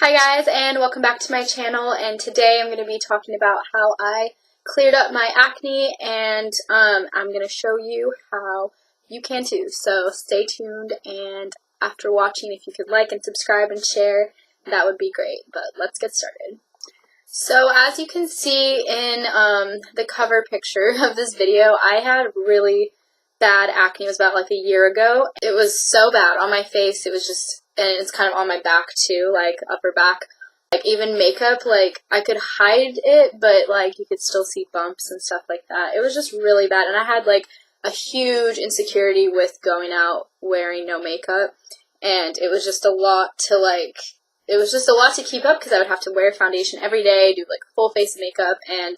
Hi guys, and welcome back to my channel, and today I'm going to be talking about how I cleared up my acne, and I'm going to show you how you can too. So stay tuned, and after watching, if you could like and subscribe and share, that would be great. But let's get started. So as you can see in the cover picture of this video, I had really bad acne. It was about like a year ago. It was so bad on my face. It was just, and it's kind of on my back too, like upper back. Like even makeup, like I could hide it, but like you could still see bumps and stuff like that. It was just really bad, and I had like a huge insecurity with going out wearing no makeup, and it was just a lot to like, it was just a lot to keep up because I would have to wear foundation every day, do like full face makeup, and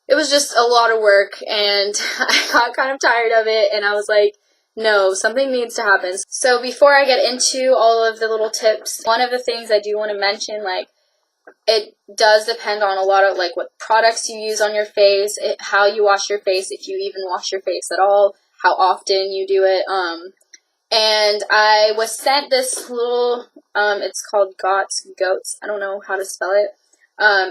it was just a lot of work, and I got kind of tired of it, and I was like, no, something needs to happen. So before I get into all of the little tips, one of the things I do want to mention, like, it does depend on a lot of like what products you use on your face, how you wash your face, if you even wash your face at all, how often you do it. And I was sent this little, it's called Goats, I don't know how to spell it.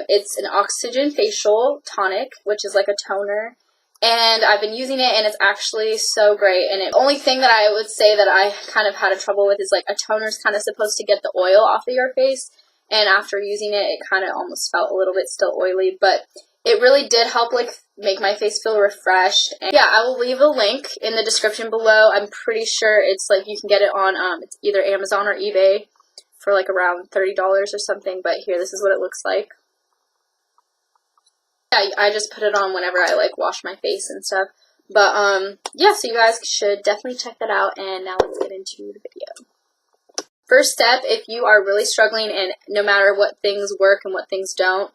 It's an oxygen facial tonic, which is like a toner, and I've been using it, and it's actually so great. And the only thing that I would say that I kind of had a trouble with is like a toner is kind of supposed to get the oil off of your face, and after using it, it kind of almost felt a little bit still oily, but it really did help like make my face feel refreshed. And yeah, I will leave a link in the description below. I'm pretty sure it's like you can get it on it's either Amazon or eBay for like around $30 or something, but here, this is what it looks like. Yeah, I just put it on whenever I like wash my face and stuff. But yeah, so you guys should definitely check that out, and now let's get into the video. First step, if you are really struggling and no matter what things work and what things don't,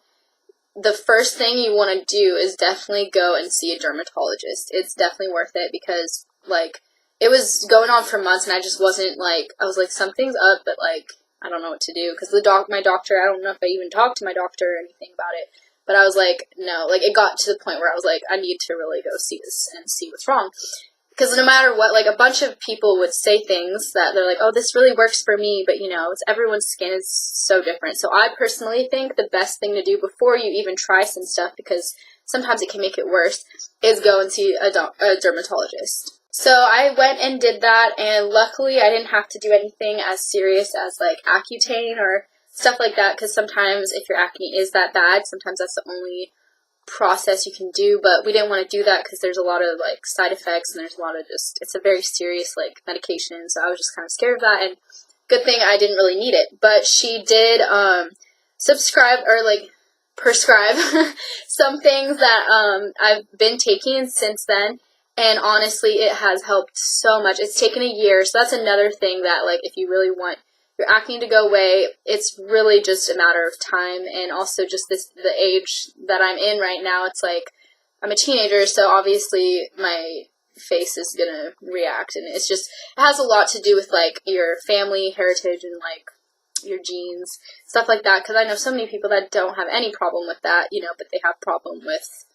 the first thing you want to do is definitely go and see a dermatologist. It's definitely worth it because like it was going on for months, and I just wasn't like, I was like, something's up, but like I don't know what to do, because my doctor, I don't know if I even talked to my doctor or anything about it, but I was like, no, like it got to the point where I was like, I need to really go see this and see what's wrong. Because no matter what, like a bunch of people would say things that they're like, oh, this really works for me, but you know, it's everyone's skin is so different. So I personally think the best thing to do before you even try some stuff, because sometimes it can make it worse, is go and see a dermatologist. So I went and did that, and luckily I didn't have to do anything as serious as like Accutane or stuff like that, because sometimes if your acne is that bad, sometimes that's the only process you can do, but we didn't want to do that because there's a lot of like side effects, and there's a lot of just, it's a very serious like medication, so I was just kind of scared of that, and good thing I didn't really need it. But she did subscribe or like prescribe some things that I've been taking since then, and honestly it has helped so much. It's taken a year, so that's another thing that like if you really want your acne to go away, it's really just a matter of time, and also just the age that I'm in right now, it's like I'm a teenager, so obviously my face is gonna react, and it's just, it has a lot to do with like your family heritage and like your genes, stuff like that, because I know so many people that don't have any problem with that, you know, but they have problem with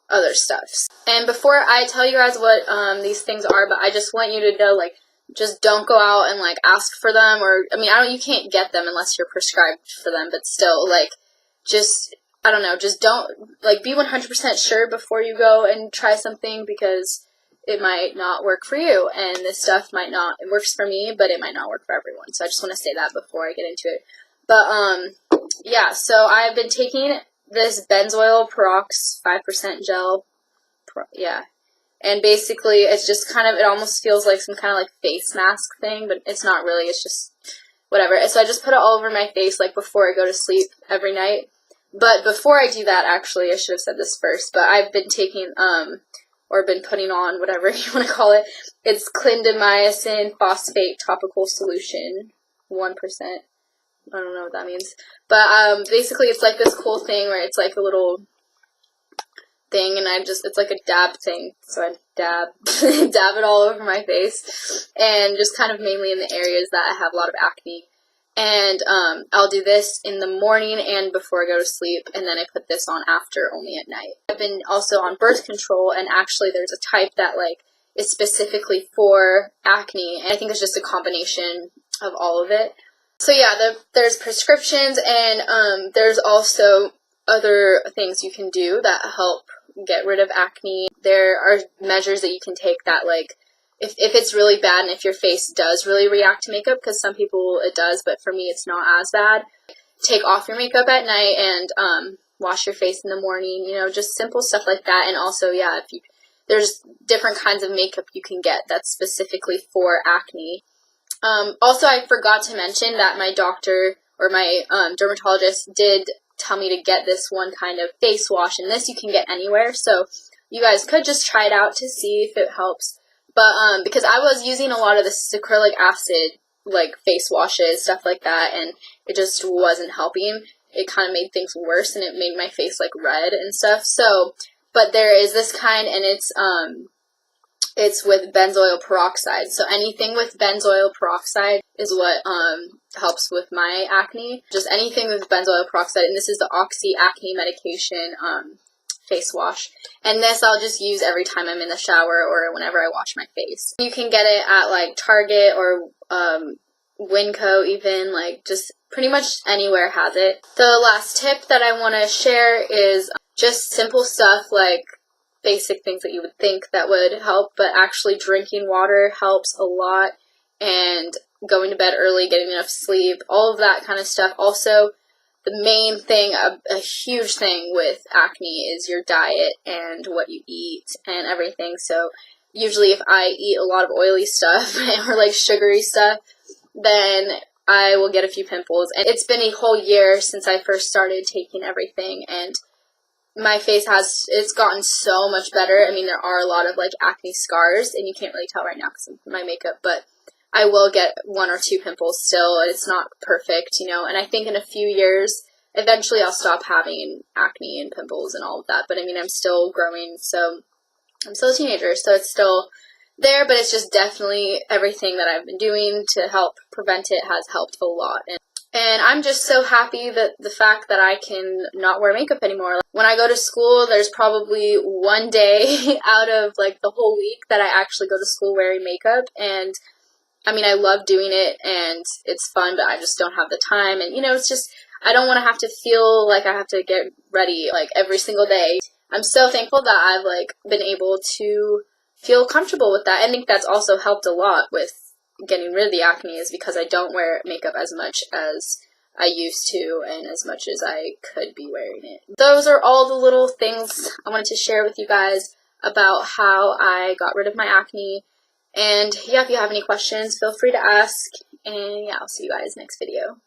other stuff. And before I tell you guys what these things are, but I just want you to know, like, just don't go out and like ask for them, or I mean, you can't get them unless you're prescribed for them, but still, like, just, I don't know, just don't, like, be 100% sure before you go and try something, because it might not work for you, and this stuff might not, it works for me, but it might not work for everyone, so I just want to say that before I get into it. But yeah, so I've been taking this benzoyl perox 5% gel, yeah. And basically, it's just kind of, it almost feels like some kind of like face mask thing, but it's not really, it's just whatever. So I just put it all over my face like before I go to sleep every night. But before I do that, actually, I should have said this first, but I've been taking, or been putting on, whatever you want to call it, it's clindamycin phosphate topical solution, 1%. I don't know what that means. But basically, it's like this cool thing where it's like a little thing, and it's like a dab thing, so I dab it all over my face, and just kind of mainly in the areas that I have a lot of acne. And I'll do this in the morning and before I go to sleep, and then I put this on after, only at night. I've been also on birth control, and actually there's a type that like is specifically for acne, and I think it's just a combination of all of it. So yeah, there's prescriptions, and there's also other things you can do that help get rid of acne. There are measures that you can take that, like, if it's really bad and if your face does really react to makeup, because some people it does, but for me it's not as bad. Take off your makeup at night and wash your face in the morning, you know, just simple stuff like that. And also, yeah, there's different kinds of makeup you can get that's specifically for acne. Also, I forgot to mention that my doctor or my dermatologist did tell me to get this one kind of face wash, and this you can get anywhere, so you guys could just try it out to see if it helps. But because I was using a lot of this acrylic acid, like face washes, stuff like that, and it just wasn't helping. It kind of made things worse, and it made my face like red and stuff. So, but there is this kind, and it's with benzoyl peroxide. So anything with benzoyl peroxide is what helps with my acne. Just anything with benzoyl peroxide, and this is the Oxy Acne Medication face wash. And this I'll just use every time I'm in the shower or whenever I wash my face. You can get it at like Target or Winco even, like just pretty much anywhere has it. The last tip that I want to share is just simple stuff like basic things that you would think that would help, but actually drinking water helps a lot, and going to bed early, getting enough sleep, all of that kind of stuff. Also, the main thing, a huge thing with acne is your diet and what you eat and everything. So usually if I eat a lot of oily stuff or like sugary stuff, then I will get a few pimples. And it's been a whole year since I first started taking everything, and my face it's gotten so much better. I mean, there are a lot of like acne scars, and you can't really tell right now because of my makeup, but I will get 1 or 2 pimples still. It's not perfect, you know, and I think in a few years, eventually I'll stop having acne and pimples and all of that. But I mean, I'm still growing, so I'm still a teenager, so it's still there, but it's just definitely everything that I've been doing to help prevent it has helped a lot. And I'm just so happy that the fact that I can not wear makeup anymore. Like, when I go to school, there's probably one day out of like the whole week that I actually go to school wearing makeup. And I mean, I love doing it and it's fun, but I just don't have the time. And you know, it's just, I don't want to have to feel like I have to get ready like every single day. I'm so thankful that I've like been able to feel comfortable with that. I think that's also helped a lot with getting rid of the acne, is because I don't wear makeup as much as I used to and as much as I could be wearing it. Those are all the little things I wanted to share with you guys about how I got rid of my acne. And yeah, if you have any questions, feel free to ask. And yeah, I'll see you guys next video.